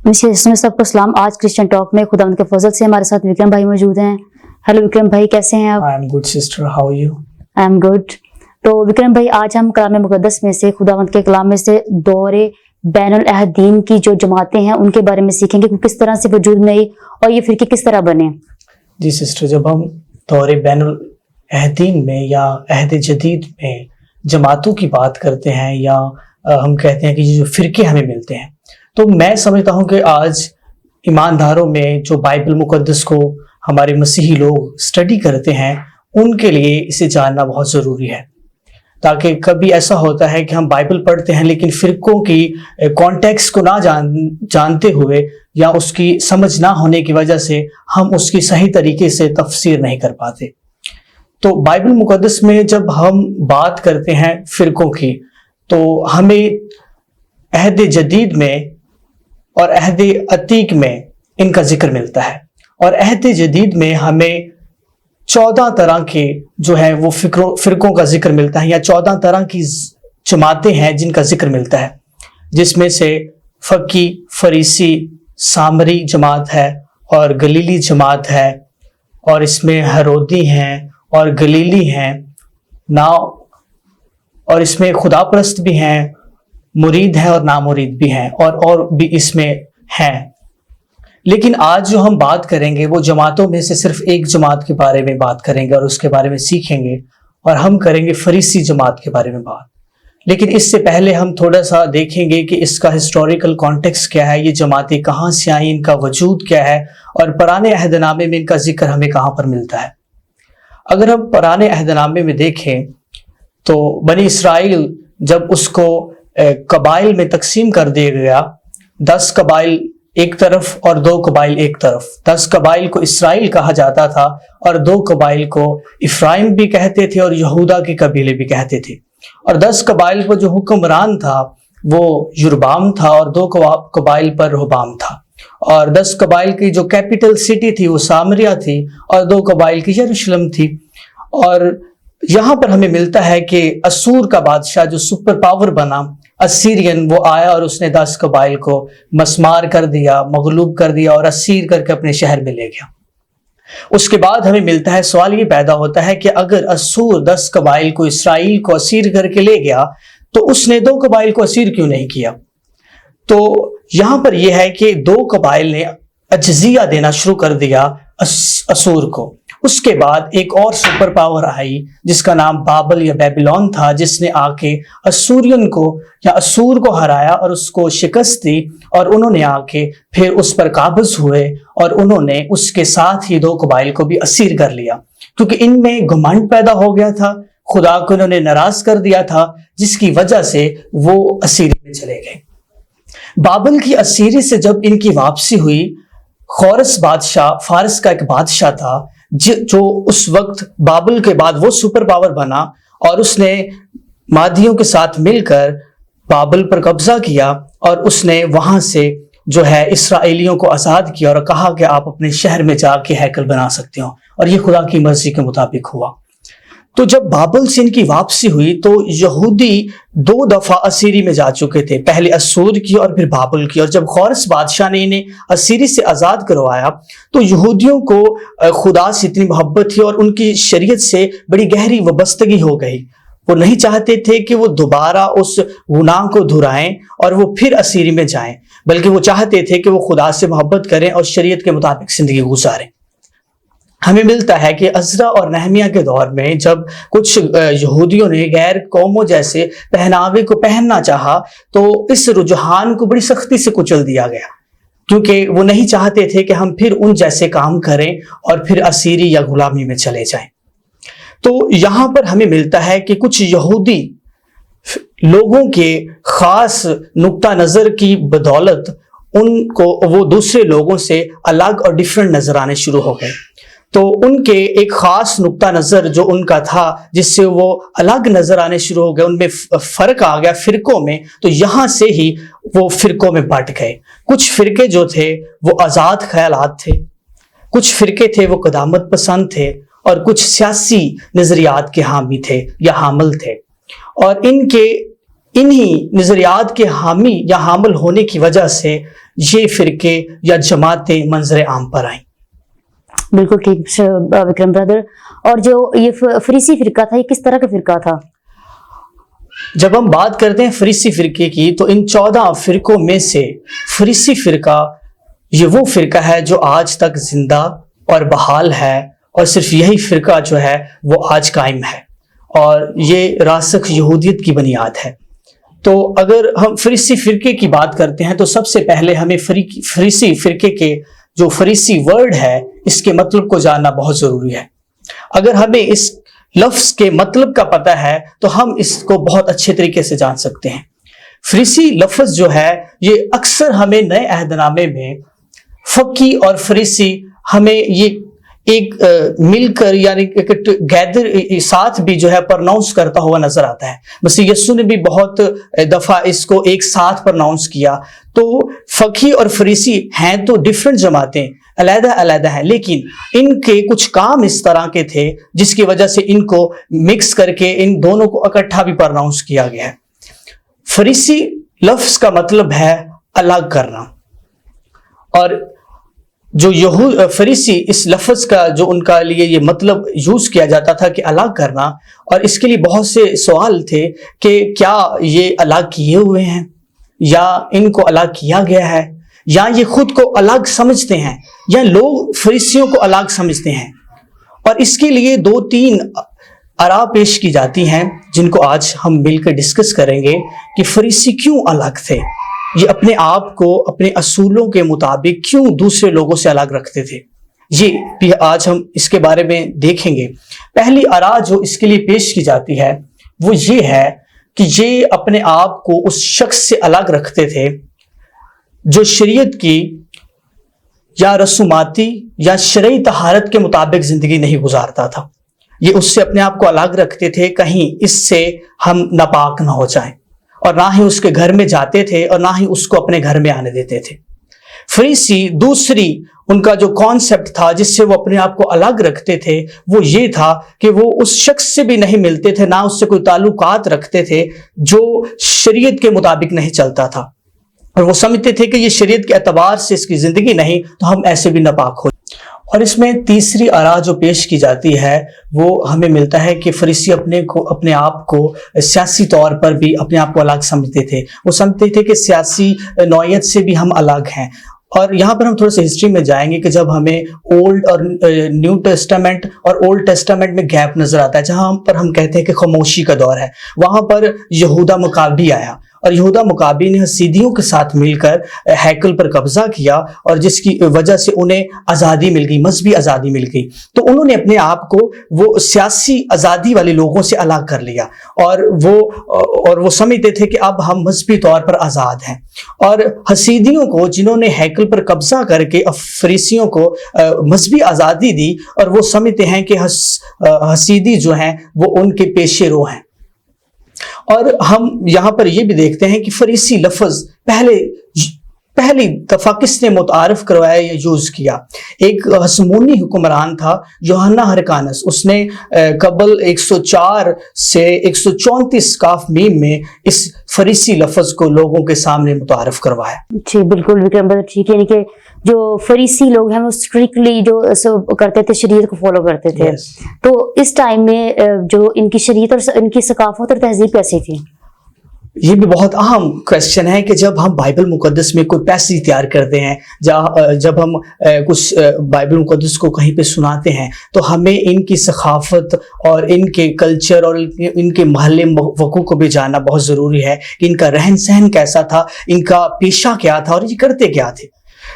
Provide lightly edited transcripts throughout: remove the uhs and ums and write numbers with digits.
سب کو سلام. آج کرسچن ٹاک میں خداوند کے فضل سے ہمارے ساتھ وکرم بھائی موجود ہیں. ہیلو وکرم بھائی، کیسے ہیں آپ؟ I am good sister, how are you? I am good. تو وکرم بھائی، آج ہم کلام مقدس میں سے، خداوند کے کلام میں سے دور بین العہدین کی جو جماعتیں ہیں ان کے بارے میں سیکھیں گے کہ کس طرح سے وجود میں آئی اور یہ فرقے کس طرح بنے. جی سسٹر، جب ہم دور بین العہدین میں یا عہد جدید میں جماعتوں کی بات کرتے ہیں یا ہم کہتے ہیں کہ یہ جو فرقے ہمیں ملتے ہیں، تو میں سمجھتا ہوں کہ آج ایمانداروں میں جو بائبل مقدس کو ہمارے مسیحی لوگ اسٹڈی کرتے ہیں ان کے لیے اسے جاننا بہت ضروری ہے. تاکہ کبھی ایسا ہوتا ہے کہ ہم بائبل پڑھتے ہیں لیکن فرقوں کی کانٹیکس کو نہ جانتے ہوئے یا اس کی سمجھ نہ ہونے کی وجہ سے ہم اس کی صحیح طریقے سے تفسیر نہیں کر پاتے. تو بائبل مقدس میں جب ہم بات کرتے ہیں فرقوں کی تو ہمیں عہد جدید میں اور عہد عتیق میں ان کا ذکر ملتا ہے. اور عہد جدید میں ہمیں 14 طرح کے جو ہے وہ فرقوں کا ذکر ملتا ہے، یا 14 طرح کی جماعتیں ہیں جن کا ذکر ملتا ہے، جس میں سے فقی، فریسی، سامری جماعت ہے اور گلیلی جماعت ہے، اور اس میں ہرودی ہیں اور گلیلی ہیں، اور اس میں خدا پرست بھی ہیں، مرید ہیں اور نامرید بھی ہیں، اور بھی اس میں ہیں. لیکن آج جو ہم بات کریں گے وہ جماعتوں میں سے صرف ایک جماعت کے بارے میں بات کریں گے اور اس کے بارے میں سیکھیں گے، اور ہم کریں گے فریسی جماعت کے بارے میں بات. لیکن اس سے پہلے ہم تھوڑا سا دیکھیں گے کہ اس کا ہسٹوریکل کانٹیکس کیا ہے، یہ جماعتیں کہاں سے آئیں، ان کا وجود کیا ہے، اور پرانے عہد نامے میں ان کا ذکر ہمیں کہاں پر ملتا ہے. اگر ہم پرانے عہد نامے میں دیکھیں تو بنی اسرائیل جب اس کو قبائل میں تقسیم کر دیا گیا، 10 قبائل ایک طرف اور 2 قبائل ایک طرف، 10 قبائل کو اسرائیل کہا جاتا تھا اور 2 قبائل کو افرائیم بھی کہتے تھے اور یہودا کے قبیلے بھی کہتے تھے. اور 10 قبائل پر جو حکمران تھا وہ یربام تھا اور 2 قبائل پر رہبام تھا. اور 10 قبائل کی جو کیپٹل سٹی تھی وہ سامریہ تھی اور 2 قبائل کی یروشلم تھی. اور یہاں پر ہمیں ملتا ہے کہ اسور کا بادشاہ جو سپر پاور بنا، اسیرین، وہ آیا اور اس نے 10 قبائل کو مسمار کر دیا، مغلوب کر دیا اور اسیر کر کے اپنے شہر میں لے گیا. اس کے بعد ہمیں ملتا ہے، سوال یہ پیدا ہوتا ہے کہ اگر اسور 10 قبائل کو، اسرائیل کو اسیر کر کے لے گیا تو اس نے 2 قبائل کو اسیر کیوں نہیں کیا؟ تو یہاں پر یہ ہے کہ 2 قبائل نے اجزیہ دینا شروع کر دیا اسور کو. اس کے بعد ایک اور سپر پاور آئی جس کا نام بابل یا بیبلون تھا، جس نے آ کے اسورین کو یا اسور کو ہرایا اور اس کو شکست دی، اور انہوں نے آ کے پھر اس پر قابض ہوئے اور انہوں نے اس کے ساتھ ہی 2 قبائل کو بھی اسیر کر لیا، کیونکہ ان میں گھمنڈ پیدا ہو گیا تھا، خدا کو انہوں نے ناراض کر دیا تھا، جس کی وجہ سے وہ اسیری میں چلے گئے. بابل کی اسیری سے جب ان کی واپسی ہوئی، خورس بادشاہ، فارس کا ایک بادشاہ تھا جو اس وقت بابل کے بعد وہ سپر پاور بنا، اور اس نے مادیوں کے ساتھ مل کر بابل پر قبضہ کیا، اور اس نے وہاں سے جو ہے اسرائیلیوں کو آزاد کیا اور کہا کہ آپ اپنے شہر میں جا کے ہیکل بنا سکتے ہو، اور یہ خدا کی مرضی کے مطابق ہوا. تو جب بابل سے ان کی واپسی ہوئی تو یہودی 2 دفعہ اسیری میں جا چکے تھے، پہلے اسور کی اور پھر بابل کی. اور جب خورس بادشاہ نے انہیں اسیری سے آزاد کروایا تو یہودیوں کو خدا سے اتنی محبت تھی اور ان کی شریعت سے بڑی گہری وابستگی ہو گئی. وہ نہیں چاہتے تھے کہ وہ دوبارہ اس گناہ کو دہرائیں اور وہ پھر اسیری میں جائیں، بلکہ وہ چاہتے تھے کہ وہ خدا سے محبت کریں اور شریعت کے مطابق زندگی گزاریں. ہمیں ملتا ہے کہ عزرا اور نہمیہ کے دور میں جب کچھ یہودیوں نے غیر قوموں جیسے پہناوے کو پہننا چاہا تو اس رجحان کو بڑی سختی سے کچل دیا گیا، کیونکہ وہ نہیں چاہتے تھے کہ ہم پھر ان جیسے کام کریں اور پھر اسیری یا غلامی میں چلے جائیں. تو یہاں پر ہمیں ملتا ہے کہ کچھ یہودی لوگوں کے خاص نقطہ نظر کی بدولت ان کو وہ دوسرے لوگوں سے الگ اور ڈیفرنٹ نظر آنے شروع ہو گئے. تو ان کے ایک خاص نقطہ نظر جو ان کا تھا جس سے وہ الگ نظر آنے شروع ہو گئے، ان میں فرق آ گیا فرقوں میں. تو یہاں سے ہی وہ فرقوں میں بٹ گئے. کچھ فرقے جو تھے وہ آزاد خیالات تھے، کچھ فرقے تھے وہ قدامت پسند تھے، اور کچھ سیاسی نظریات کے حامی تھے یا حامل تھے. اور ان کے انہی نظریات کے حامی یا حامل ہونے کی وجہ سے یہ فرقے یا جماعتیں منظر عام پر آئیں۔ بالکل ٹھیک وکرم برادر۔ اور جو یہ فریسی فرقہ تھا، یہ کس طرح کا فرقہ تھا؟ جب ہم بات کرتے ہیں فریسی فرقے کی تو ان 14 فرقوں میں سے فریسی فرقہ یہ وہ فرقہ ہے جو آج تک زندہ اور بحال ہے، اور صرف یہی فرقہ جو ہے وہ آج قائم ہے، اور یہ راسخ یہودیت کی بنیاد ہے۔ تو اگر ہم فریسی فرقے کی بات کرتے ہیں تو سب سے پہلے ہمیں فریسی فرقے کے جو فریسی ورڈ ہے اس کے مطلب کو جاننا بہت ضروری ہے۔ اگر ہمیں اس لفظ کے مطلب کا پتہ ہے تو ہم اس کو بہت اچھے طریقے سے جان سکتے ہیں۔ فریسی لفظ جو ہے یہ اکثر ہمیں نئے عہد نامے میں فقی اور فریسی ہمیں یہ ایک مل کر یعنی گیدر ساتھ بھی جو ہے پرناؤنس کرتا ہوا نظر آتا ہے۔ مثلا یسوع نے بھی بہت دفعہ اس کو ایک ساتھ پرناؤنس کیا۔ تو فقی اور فریسی ہیں تو ڈیفرنٹ جماعتیں، علیحدہ علیحدہ ہیں، لیکن ان کے کچھ کام اس طرح کے تھے جس کی وجہ سے ان کو مکس کر کے ان دونوں کو اکٹھا بھی پرناؤنس کیا گیا ہے۔ فریسی لفظ کا مطلب ہے الگ کرنا، اور جو فریسی اس لفظ کا جو ان کا لیے یہ مطلب یوز کیا جاتا تھا کہ الگ کرنا، اور اس کے لیے بہت سے سوال تھے کہ کیا یہ الگ کیے ہوئے ہیں یا ان کو الگ کیا گیا ہے، یا یہ خود کو الگ سمجھتے ہیں یا لوگ فریسیوں کو الگ سمجھتے ہیں۔ اور اس کے لیے 2-3 آراء پیش کی جاتی ہیں جن کو آج ہم مل کر ڈسکس کریں گے کہ فریسی کیوں الگ تھے، یہ اپنے آپ کو اپنے اصولوں کے مطابق کیوں دوسرے لوگوں سے الگ رکھتے تھے، یہ بھی آج ہم اس کے بارے میں دیکھیں گے۔ پہلی آراء جو اس کے لیے پیش کی جاتی ہے وہ یہ ہے کہ یہ اپنے آپ کو اس شخص سے الگ رکھتے تھے جو شریعت کی یا رسوماتی یا شرعی طہارت کے مطابق زندگی نہیں گزارتا تھا۔ یہ اس سے اپنے آپ کو الگ رکھتے تھے کہیں اس سے ہم ناپاک نہ ہو جائیں، اور نہ ہی اس کے گھر میں جاتے تھے اور نہ ہی اس کو اپنے گھر میں آنے دیتے تھے۔ فریسی دوسری ان کا جو کانسیپٹ تھا جس سے وہ اپنے آپ کو الگ رکھتے تھے وہ یہ تھا کہ وہ اس شخص سے بھی نہیں ملتے تھے، نہ اس سے کوئی تعلقات رکھتے تھے جو شریعت کے مطابق نہیں چلتا تھا، اور وہ سمجھتے تھے کہ یہ شریعت کے اعتبار سے اس کی زندگی نہیں تو ہم ایسے بھی ناپاک ہو۔ اور اس میں تیسری آراء جو پیش کی جاتی ہے وہ ہمیں ملتا ہے کہ فریسی اپنے آپ کو سیاسی طور پر بھی اپنے آپ کو الگ سمجھتے تھے۔ وہ سمجھتے تھے کہ سیاسی نوعیت سے بھی ہم الگ ہیں۔ اور یہاں پر ہم تھوڑا سا ہسٹری میں جائیں گے کہ جب ہمیں اولڈ اور نیو ٹیسٹامنٹ اور اولڈ ٹیسٹامنٹ میں گیپ نظر آتا ہے، جہاں پر ہم کہتے ہیں کہ خاموشی کا دور ہے، وہاں پر یہودا مکابی آیا، اور یہودا مکابی نے حسیدیوں کے ساتھ مل کر ہیکل پر قبضہ کیا، اور جس کی وجہ سے انہیں آزادی مل گئی، مذہبی آزادی مل گئی۔ تو انہوں نے اپنے آپ کو وہ سیاسی آزادی والے لوگوں سے الگ کر لیا، اور وہ سمجھتے تھے کہ اب ہم مذہبی طور پر آزاد ہیں۔ اور حسیدیوں کو جنہوں نے ہیکل پر قبضہ کر کے فریسیوں کو مذہبی آزادی دی، اور وہ سمجھتے ہیں کہ حسیدی جو ہیں وہ ان کے پیشے رو ہیں۔ اور ہم یہاں پر یہ بھی دیکھتے ہیں کہ فریسی لفظ پہلی دفعہ کس نے متعارف کروایا یا یوز کیا؟ ایک ہسمونی حکمران تھا یوحنا ہرکانس، اس نے قبل 104 سے 134 قاف میم میں اس فریسی لفظ کو لوگوں کے سامنے متعارف کروایا۔ جی بالکل وکرم برادر، ٹھیک ہے، یعنی کہ جو فریسی لوگ ہیں وہ اسٹرکٹلی جو کرتے تھے، شریعت کو فالو کرتے تھے۔ تو اس ٹائم میں جو ان کی شریعت اور ان کی ثقافت اور تہذیب کیسی تھی؟ یہ بھی بہت اہم کوشچن ہے کہ جب ہم بائبل مقدس میں کوئی پیسج تیار کرتے ہیں، جب ہم کچھ بائبل مقدس کو کہیں پہ سناتے ہیں تو ہمیں ان کی ثقافت اور ان کے کلچر اور ان کے محلے وقوع کو بھی جاننا بہت ضروری ہے کہ ان کا رہن سہن کیسا تھا، ان کا پیشہ کیا تھا، اور یہ کرتے کیا تھے۔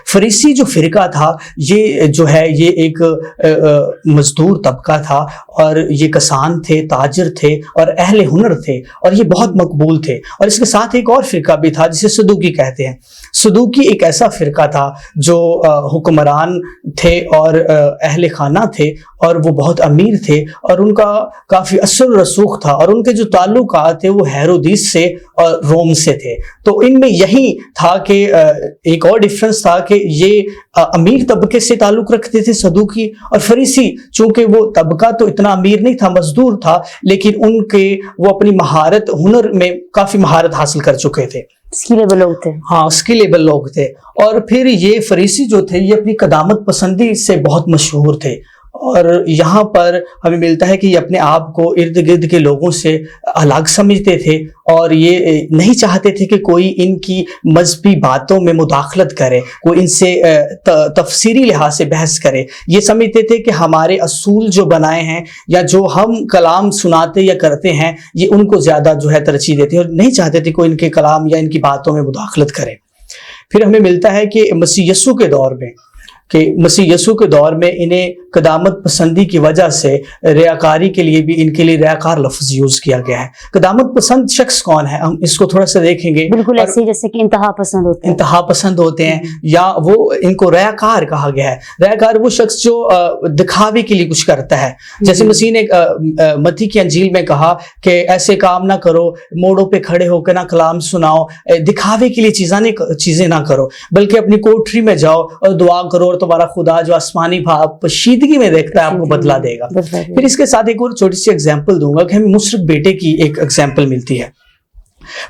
فریسی جو فرقہ تھا یہ جو ہے یہ ایک مزدور طبقہ تھا، اور یہ کسان تھے، تاجر تھے اور اہل ہنر تھے، اور یہ بہت مقبول تھے۔ اور اس کے ساتھ ایک اور فرقہ بھی تھا جسے صدوقی کہتے ہیں۔ صدوقی ایک ایسا فرقہ تھا جو حکمران تھے اور اہل خانہ تھے، اور وہ بہت امیر تھے، اور ان کا کافی اثر و رسوخ تھا، اور ان کے جو تعلقات تھے وہ ہیرودیس سے اور روم سے تھے۔ تو ان میں یہی تھا کہ ایک اور ڈفرنس تھا تاکہ یہ امیر طبقے سے تعلق رکھتے تھے صدوقی اور فریسی، چونکہ وہ طبقہ تو اتنا امیر نہیں تھا، مزدور تھا، لیکن ان کے وہ اپنی مہارت ہنر میں کافی مہارت حاصل کر چکے تھے، اسکیلیبل لوگ تھے، ہاں اسکیلیبل لوگ تھے۔ اور پھر یہ فریسی جو تھے یہ اپنی قدامت پسندی سے بہت مشہور تھے، اور یہاں پر ہمیں ملتا ہے کہ یہ اپنے آپ کو ارد گرد کے لوگوں سے الگ سمجھتے تھے، اور یہ نہیں چاہتے تھے کہ کوئی ان کی مذہبی باتوں میں مداخلت کرے، کوئی ان سے تفسیری لحاظ سے بحث کرے۔ یہ سمجھتے تھے کہ ہمارے اصول جو بنائے ہیں یا جو ہم کلام سناتے یا کرتے ہیں یہ ان کو زیادہ جو ہے ترجیح دیتے ہیں، اور نہیں چاہتے تھے کوئی ان کے کلام یا ان کی باتوں میں مداخلت کرے۔ پھر ہمیں ملتا ہے کہ مسیح یسوع کے دور میں انہیں قدامت پسندی کی وجہ سے ریاکاری کے لیے بھی ان کے لیے ریاکار لفظ یوز کیا گیا ہے۔ قدامت پسند شخص کون ہے، ہم اس کو تھوڑا سا دیکھیں گے۔ بالکل ایسے جیسے کہ انتہا پسند ہوتے ہیں، انتہا پسند ہوتے ہیں، یا وہ ان کو ریاکار کہا گیا ہے۔ ریاکار وہ شخص جو دکھاوے کے لیے کچھ کرتا ہے، جیسے مسیح نے متی کی انجیل میں کہا کہ ایسے کام نہ کرو، موڑوں پہ کھڑے ہو کے نہ کلام سناؤ، دکھاوے کے لیے چیزیں نہ کرو، بلکہ اپنی کوٹری میں جاؤ اور دعا کرو، اور تمہارا خدا جو آسمانی بھاپ پوشیدگی میں دیکھتا ہے آپ کو بدلہ دے گا۔ پھر اس کے ساتھ ایک اور چھوٹی سی ایگزامپل دوں گا کہ ہمیں مشرق بیٹے کی ایک ایگزامپل ملتی ہے۔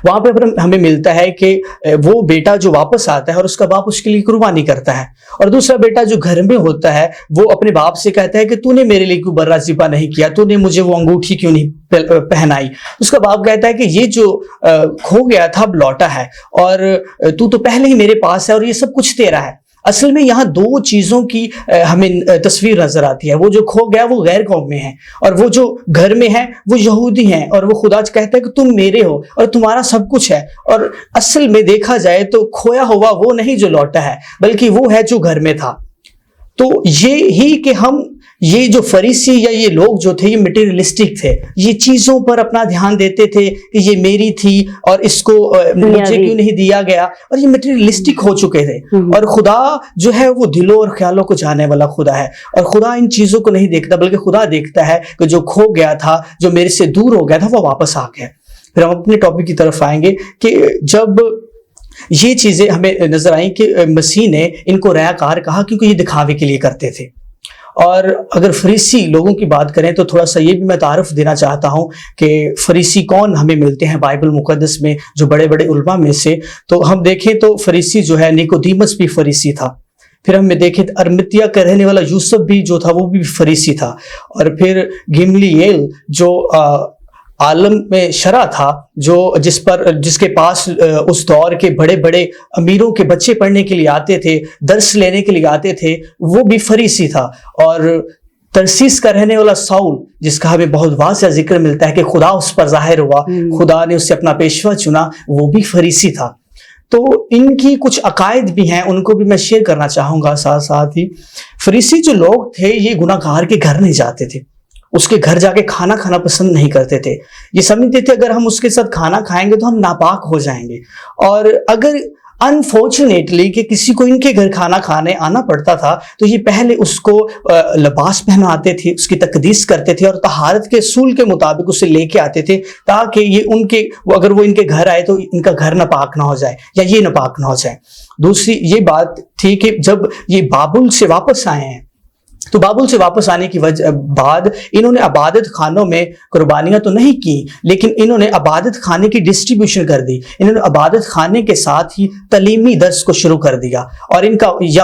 وہاں پہ ہمیں ملتا ہے کہ وہ بیٹا جو واپس آتا ہے اور اس کا باپ اس کے لیے قربانی کرتا ہے، اور دوسرا بیٹا جو گھر میں ہوتا ہے وہ اپنے باپ سے کہتا ہے کہ تو نے میرے لیے کوئی برا ذبح نہیں کیا، تو نے مجھے وہ انگوٹھی کیوں نہیں پہنائی۔ اس کا باپ کہتا ہے کہ یہ جو کھو گیا تھا اب لوٹا ہے، اور تو پہلے ہی میرے پاس ہے، اور یہ سب کچھ تیرا ہے۔ اصل میں یہاں دو چیزوں کی ہمیں تصویر نظر آتی ہے، وہ جو کھو گیا وہ غیر قوم میں ہے، اور وہ جو گھر میں ہے وہ یہودی ہیں، اور وہ خدا کہتا ہے کہ تم میرے ہو اور تمہارا سب کچھ ہے۔ اور اصل میں دیکھا جائے تو کھویا ہوا وہ نہیں جو لوٹا ہے، بلکہ وہ ہے جو گھر میں تھا۔ تو یہ ہی کہ یہ جو فریسی یا یہ لوگ جو تھے یہ مٹیریلسٹک تھے، یہ چیزوں پر اپنا دھیان دیتے تھے کہ یہ میری تھی اور اس کو مجھے کیوں نہیں دیا گیا، اور یہ مٹیریلسٹک ہو چکے تھے۔ اور خدا جو ہے وہ دلوں اور خیالوں کو جاننے والا خدا ہے، اور خدا ان چیزوں کو نہیں دیکھتا، بلکہ خدا دیکھتا ہے کہ جو کھو گیا تھا، جو میرے سے دور ہو گیا تھا، وہ واپس آ گیا۔ پھر ہم اپنے ٹاپک کی طرف آئیں گے کہ جب یہ چیزیں ہمیں نظر آئیں کہ مسیح نے ان کو ریاکار کہا کیونکہ یہ دکھاوے کے لیے کرتے تھے۔ اور اگر فریسی لوگوں کی بات کریں تو تھوڑا سا یہ بھی میں تعارف دینا چاہتا ہوں کہ فریسی کون ہمیں ملتے ہیں بائبل مقدس میں، جو بڑے بڑے علماء میں سے۔ تو ہم دیکھیں تو فریسی جو ہے نیکودیمس بھی فریسی تھا، پھر ہم دیکھیں ارمتیا کا رہنے والا یوسف بھی جو تھا وہ بھی فریسی تھا، اور پھر گملیل جو عالم میں شرع تھا، جس کے پاس اس دور کے بڑے بڑے امیروں کے بچے پڑھنے کے لیے آتے تھے، درس لینے کے لیے آتے تھے، وہ بھی فریسی تھا۔ اور ترسیس کا رہنے والا ساؤل، جس کا ہمیں بہت واضح ذکر ملتا ہے کہ خدا اس پر ظاہر ہوا، خدا نے اسے اپنا پیشوا چنا، وہ بھی فریسی تھا۔ تو ان کی کچھ عقائد بھی ہیں، ان کو بھی میں شیئر کرنا چاہوں گا ساتھ ساتھ ہی۔ فریسی جو لوگ تھے یہ گناہ گار کے گھر نہیں جاتے تھے، اس کے گھر جا کے کھانا پسند نہیں کرتے تھے۔ یہ سمجھتے تھے اگر ہم اس کے ساتھ کھانا کھائیں گے تو ہم ناپاک ہو جائیں گے، اور اگر انفارچونیٹلی کہ کسی کو ان کے گھر کھانا کھانے آنا پڑتا تھا تو یہ پہلے اس کو لباس پہناتے تھے، اس کی تقدیس کرتے تھے، اور طہارت کے اصول کے مطابق اسے لے کے آتے تھے، تاکہ یہ اگر وہ ان کے گھر آئے تو ان کا گھر ناپاک نہ ہو جائے یا یہ ناپاک نہ ہو جائے۔ دوسری یہ بات تھی کہ جب یہ بابل سے واپس آئے ہیں تو بابل سے واپس آنے کی بعد انہوں نے عبادت خانوں میں قربانیاں تو نہیں کی، لیکن انہوں نے عبادت خانے کی ڈسٹریبیوشن کر دی۔ انہوں نے عبادت خانے کے ساتھ ہی تعلیمی درس کو شروع کر دیا، اور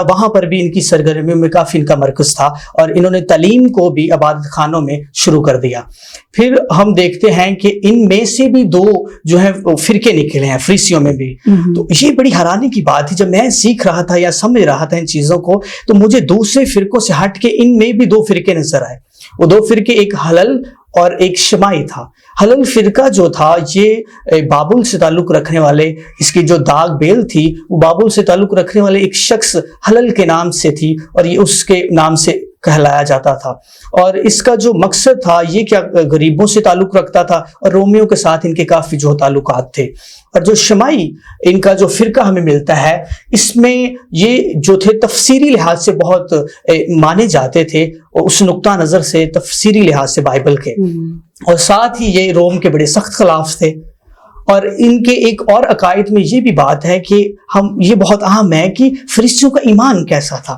وہاں پر بھی ان کی سرگرمیوں میں کافی ان کا مرکز تھا، اور انہوں نے تعلیم کو بھی عبادت خانوں میں شروع کر دیا۔ پھر ہم دیکھتے ہیں کہ ان میں سے بھی دو جو ہیں فرقے نکلے ہیں فریسیوں میں بھی۔ تو یہ بڑی حیرانی کی بات ہے، جب میں سیکھ رہا تھا یا سمجھ رہا تھا ان چیزوں کو تو مجھے دوسرے فرقوں سے ہٹ کے ان میں بھی دو فرقے نظر آئے۔ وہ دو فرقے، ایک حلل اور ایک شمائی تھا۔ حلل فرقہ جو تھا یہ بابل سے تعلق رکھنے والے، اس کی جو داغ بیل تھی وہ بابل سے تعلق رکھنے والے ایک شخص حلل کے نام سے تھی، اور یہ اس کے نام سے کہلایا جاتا تھا۔ اور اس کا جو مقصد تھا یہ کیا غریبوں سے تعلق رکھتا تھا، اور رومیوں کے ساتھ ان کے کافی جو تعلقات تھے۔ اور جو شمائی ان کا جو فرقہ ہمیں ملتا ہے، اس میں یہ جو تھے تفسیری لحاظ سے بہت مانے جاتے تھے، اور اس نقطہ نظر سے تفسیری لحاظ سے بائبل کے، اور ساتھ ہی یہ روم کے بڑے سخت خلاف تھے۔ اور ان کے ایک اور عقائد میں یہ بھی بات ہے کہ یہ بہت اہم ہے کہ فرشتوں کا ایمان کیسا تھا.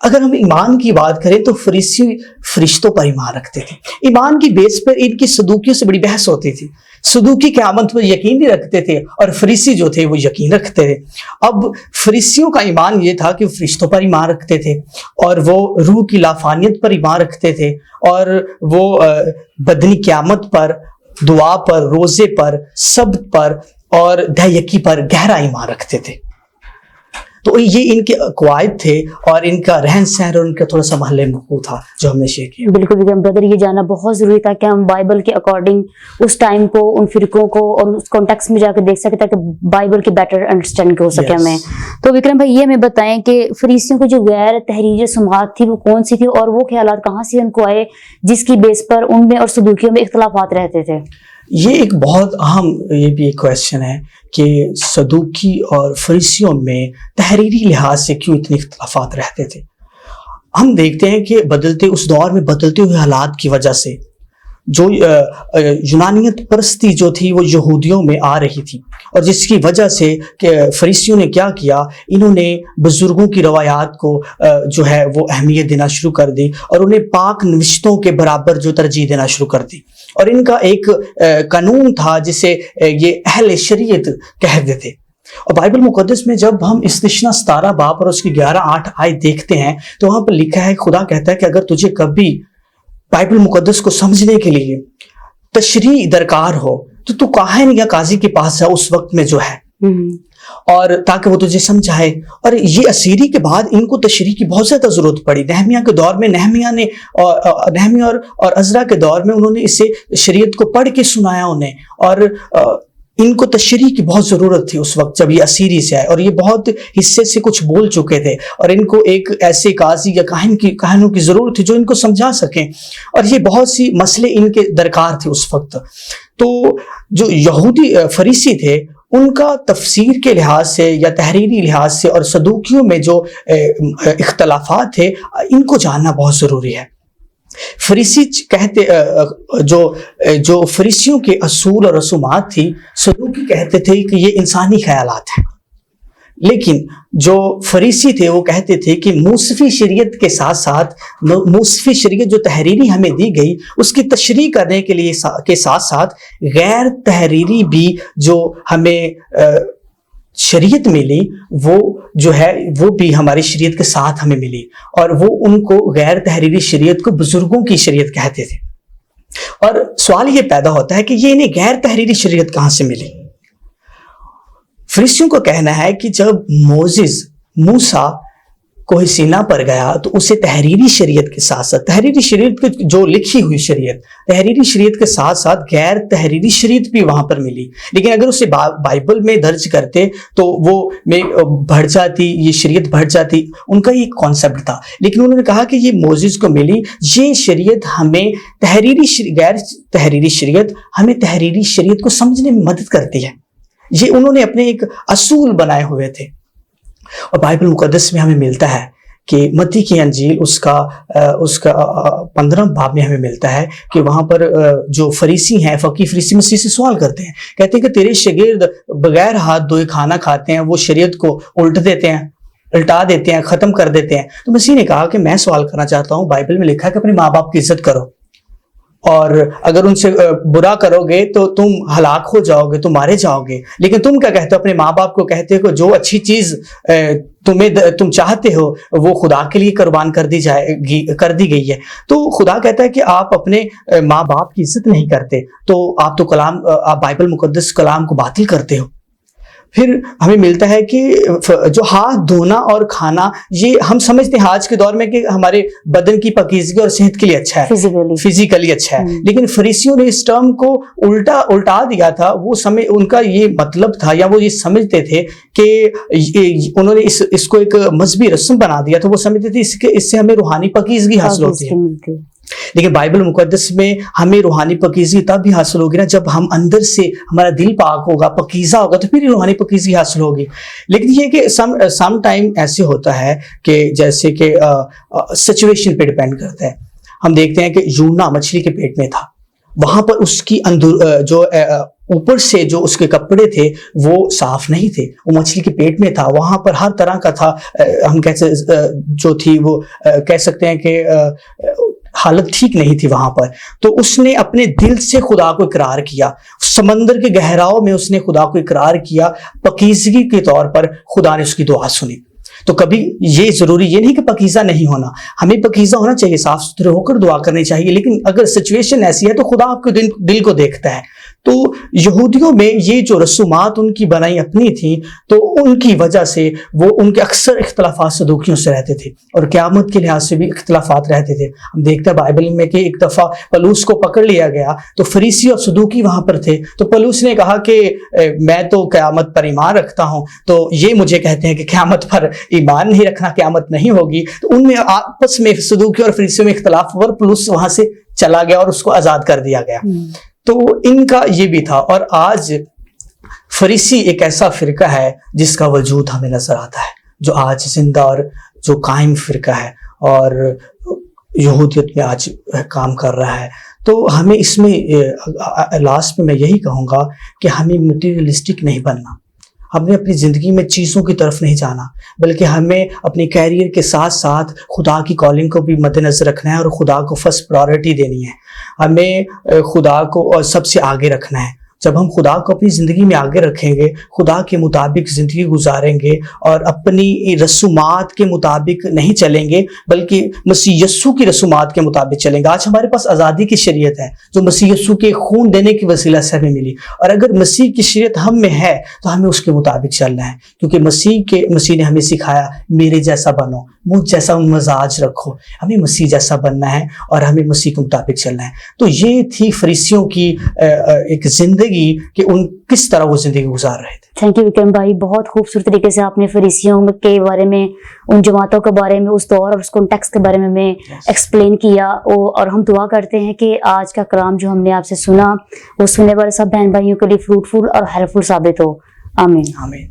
اگر ہم ایمان کی بات کریں تو فرشتوں پر ایمان رکھتے تھے. ایمان کی بیس پر ان کی صدوقیوں سے بڑی بحث ہوتی تھی. صدوقی قیامت پر یقین نہیں رکھتے تھے اور فریسی جو تھے وہ یقین رکھتے تھے. اب فریسیوں کا ایمان یہ تھا کہ فرشتوں پر ایمان رکھتے تھے اور وہ روح کی لافانیت پر ایمان رکھتے تھے اور وہ بدنی قیامت پر، دعا پر، روزے پر، سبت پر اور دہیکی پر گہرا ایمان رکھتے تھے. تو یہ ان کے قواعد تھے اور ان کا رہن سہن اور ان کا تھوڑا سا محل مقو تھا جو ہم نے شیئر کیا. بالکل وکرم بردر، یہ جاننا بہت ضروری تھا کہ ہم بائبل کے اکارڈنگ اس ٹائم کو، ان فرقوں کو اور اس کانٹیکس میں جا کے دیکھ سکتے تاکہ بائبل کی بیٹر انڈرسٹینڈ ہو سکے ہمیں. تو وکرم بھائی یہ ہمیں بتائیں کہ فریسیوں کو جو غیر تحریری رسومات تھی وہ کون سی تھی اور وہ خیالات کہاں سے ان کو آئے جس کی بیس پر ان میں اور صدوقیوں میں اختلافات رہتے تھے؟ یہ ایک بہت اہم یہ بھی ایک کویسچن ہے کہ صدوقی اور فریسیوں میں تحریری لحاظ سے کیوں اتنے اختلافات رہتے تھے. ہم دیکھتے ہیں کہ اس دور میں بدلتے ہوئے حالات کی وجہ سے جو یونانیت پرستی جو تھی وہ یہودیوں میں آ رہی تھی، اور جس کی وجہ سے کہ فریسیوں نے کیا کیا، انہوں نے بزرگوں کی روایات کو جو ہے وہ اہمیت دینا شروع کر دی اور انہیں پاک نوشتوں کے برابر جو ترجیح دینا شروع کر دی. اور ان کا ایک قانون تھا جسے یہ اہل شریعت کہتے تھے. اور بائبل مقدس میں جب ہم استثنا 17 باب اور اس کی 11-8 آیت دیکھتے ہیں تو وہاں پر لکھا ہے، خدا کہتا ہے کہ اگر تجھے کبھی بائبل مقدس کو سمجھنے کے لیے تشریح درکار ہو تو کاہن یا قاضی کے پاس جا اس وقت میں جو ہے، اور تاکہ وہ تجھے سمجھائے. اور یہ اسیری کے بعد ان کو تشریح کی بہت زیادہ ضرورت پڑی. نہمیہ کے دور میں نہمیہ اور عزرا کے دور میں انہوں نے اسے شریعت کو پڑھ کے سنایا انہیں، اور ان کو تشریح کی بہت ضرورت تھی اس وقت جب یہ اسیری سے آئے، اور یہ بہت حصے سے کچھ بول چکے تھے اور ان کو ایک ایسے قاضی یا کاہنوں کی ضرورت تھی جو ان کو سمجھا سکیں، اور یہ بہت سی مسئلے ان کے درکار تھے اس وقت. تو جو یہودی فریسی تھے ان کا تفسیر کے لحاظ سے یا تحریری لحاظ سے اور صدوقیوں میں جو اختلافات تھے ان کو جاننا بہت ضروری ہے. فریسی کہتے جو فریسیوں کے اصول اور رسومات تھی، صدوقی کہتے تھے کہ یہ انسانی خیالات ہیں، لیکن جو فریسی تھے وہ کہتے تھے کہ موسفی شریعت کے ساتھ ساتھ موسفی شریعت جو تحریری ہمیں دی گئی اس کی تشریح کرنے کے لیے کے ساتھ ساتھ غیر تحریری بھی جو ہمیں شریعت ملی وہ جو ہے وہ بھی ہماری شریعت کے ساتھ ہمیں ملی، اور وہ ان کو غیر تحریری شریعت کو بزرگوں کی شریعت کہتے تھے. اور سوال یہ پیدا ہوتا ہے کہ یہ انہیں غیر تحریری شریعت کہاں سے ملی؟ فریسیوں کو کہنا ہے کہ جب موسیٰ کوہ سینا پر گیا تو اسے تحریری شریعت کے ساتھ ساتھ تحریری شریعت جو لکھی ہوئی شریعت تحریری شریعت کے ساتھ ساتھ غیر تحریری شریعت بھی وہاں پر ملی. لیکن اگر اسے بائبل میں درج کرتے تو وہ بڑھ جاتی، یہ شریعت بڑھ جاتی. ان کا یہ کانسیپٹ تھا، لیکن انہوں نے کہا کہ یہ موسیٰ کو ملی، یہ شریعت ہمیں غیر تحریری شریعت ہمیں تحریری شریعت کو سمجھنے میں مدد کرتی ہے. یہ انہوں نے اپنے ایک اصول بنائے ہوئے تھے. اور بائبل مقدس میں ہمیں ملتا ہے کہ متی کی انجیل اس کا 15 باب میں ہمیں ملتا ہے کہ وہاں پر جو فریسی ہیں، فقیہ فریسی مسیح سے سوال کرتے ہیں، کہتے ہیں کہ تیرے شاگرد بغیر ہاتھ دھوئے کھانا کھاتے ہیں، وہ شریعت کو الٹا دیتے ہیں، ختم کر دیتے ہیں. تو مسیح نے کہا کہ میں سوال کرنا چاہتا ہوں، بائبل میں لکھا ہے کہ اپنے ماں باپ کی عزت کرو، اور اگر ان سے برا کرو گے تو تم ہلاک ہو جاؤ گے، تم مارے جاؤ گے. لیکن تم کیا کہتے ہو؟ اپنے ماں باپ کو کہتے ہو کہ جو اچھی چیز تم چاہتے ہو وہ خدا کے لیے قربان کر دی گئی ہے. تو خدا کہتا ہے کہ آپ اپنے ماں باپ کی عزت نہیں کرتے، تو آپ بائبل مقدس کلام کو باطل کرتے ہو. پھر ہمیں ملتا ہے کہ جو ہاتھ دھونا اور کھانا، یہ ہم سمجھتے ہیں آج کے دور میں کہ ہمارے بدن کی پاکیزگی اور صحت کے لیے اچھا ہے، فزیکلی اچھا ہے. لیکن فریسیوں نے اس ٹرم کو الٹا دیا تھا. وہ ان کا یہ مطلب تھا، یا وہ یہ سمجھتے تھے کہ انہوں نے اس کو ایک مذہبی رسم بنا دیا تھا. وہ سمجھتے تھے اس سے ہمیں روحانی پاکیزگی حاصل ہوتی ہے. لیکن بائبل مقدس میں ہمیں روحانی پاکیزگی تب بھی حاصل ہوگی نا جب ہم اندر سے ہمارا دل پاک ہوگا، پاکیزہ ہوگا، تو پھر ہی روحانی پاکیزگی حاصل ہوگی. لیکن یہ کہ سم ٹائم ایسے ہوتا ہے کہ جیسے کہ سچویشن پہ ڈیپینڈ کرتا ہے. ہم دیکھتے ہیں کہ یونا مچھلی کے پیٹ میں تھا، وہاں پر اس کی اوپر سے جو اس کے کپڑے تھے وہ صاف نہیں تھے، وہ مچھلی کے پیٹ میں تھا، وہاں پر ہر طرح کا تھا، ہم جو تھی وہ کہہ سکتے ہیں کہ حالت ٹھیک نہیں تھی وہاں پر. تو اس نے اپنے دل سے خدا کو اقرار کیا، سمندر کے گہراؤں میں اس نے خدا کو اقرار کیا، پاکیزگی کے طور پر خدا نے اس کی دعا سنی. تو کبھی یہ ضروری یہ نہیں کہ پاکیزہ نہیں ہونا، ہمیں پاکیزہ ہونا چاہیے، صاف ستھرے ہو کر دعا کرنی چاہیے، لیکن اگر سچویشن ایسی ہے تو خدا آپ کے دل کو دیکھتا ہے. تو یہودیوں میں یہ جو رسومات ان کی بنائی اپنی تھیں، تو ان کی وجہ سے وہ ان کے اکثر اختلافات صدوقیوں سے رہتے تھے، اور قیامت کے لحاظ سے بھی اختلافات رہتے تھے. ہم دیکھتے ہیں بائبل میں کہ ایک دفعہ پلوس کو پکڑ لیا گیا، تو فریسی اور صدوقی وہاں پر تھے. تو پلوس نے کہا کہ میں تو قیامت پر ایمان رکھتا ہوں، تو یہ مجھے کہتے ہیں کہ قیامت پر ایمان نہیں رکھنا، قیامت نہیں ہوگی. تو ان میں آپس میں صدوقی اور فریسیوں میں اختلاف ہوا، اور پلوس وہاں سے چلا گیا اور اس کو آزاد کر دیا گیا. تو ان کا یہ بھی تھا. اور آج فریسی ایک ایسا فرقہ ہے جس کا وجود ہمیں نظر آتا ہے، جو آج زندہ اور جو قائم فرقہ ہے اور یہودیت میں آج کام کر رہا ہے. تو ہمیں اس میں لاسٹ میں یہی کہوں گا کہ ہمیں مٹیریلسٹک نہیں بننا، ہم نے اپنی زندگی میں چیزوں کی طرف نہیں جانا، بلکہ ہمیں اپنے کیریئر کے ساتھ ساتھ خدا کی کالنگ کو بھی مد نظر رکھنا ہے، اور خدا کو فرسٹ پرائورٹی دینی ہے. ہمیں خدا کو سب سے آگے رکھنا ہے. جب ہم خدا کو اپنی زندگی میں آگے رکھیں گے، خدا کے مطابق زندگی گزاریں گے اور اپنی رسومات کے مطابق نہیں چلیں گے، بلکہ مسیح یسوع کی رسومات کے مطابق چلیں گے. آج ہمارے پاس آزادی کی شریعت ہے جو مسیح یسوع کے خون دینے کی وسیلہ سے ہمیں ملی، اور اگر مسیح کی شریعت ہم میں ہے تو ہمیں اس کے مطابق چلنا ہے، کیونکہ مسیح نے ہمیں سکھایا میرے جیسا بنو، مجھ جیسا مزاج رکھو. ہمیں مسیح جیسا بننا ہے اور ہمیں مسیح کے مطابق چلنا ہے. تو یہ تھی فریسیوں کی ایک زندگی کہ ان کس طرح وہ زندگی گزار رہے تھے. تھینک یو وکرم بھائی، بہت خوبصورت طریقے سے آپ نے فریسیوں کے بارے میں، ان جماعتوں کے بارے میں، اس دور اور اس کانٹیکسٹ کے بارے میں ہمیں ایکسپلین کیا. اور ہم دعا کرتے ہیں کہ آج کا کلام جو ہم نے آپ سے سنا وہ سننے والے سب بہن بھائیوں کے لیے فروٹفل اور ہیلپ فل ثابت ہو. آمین. آمین.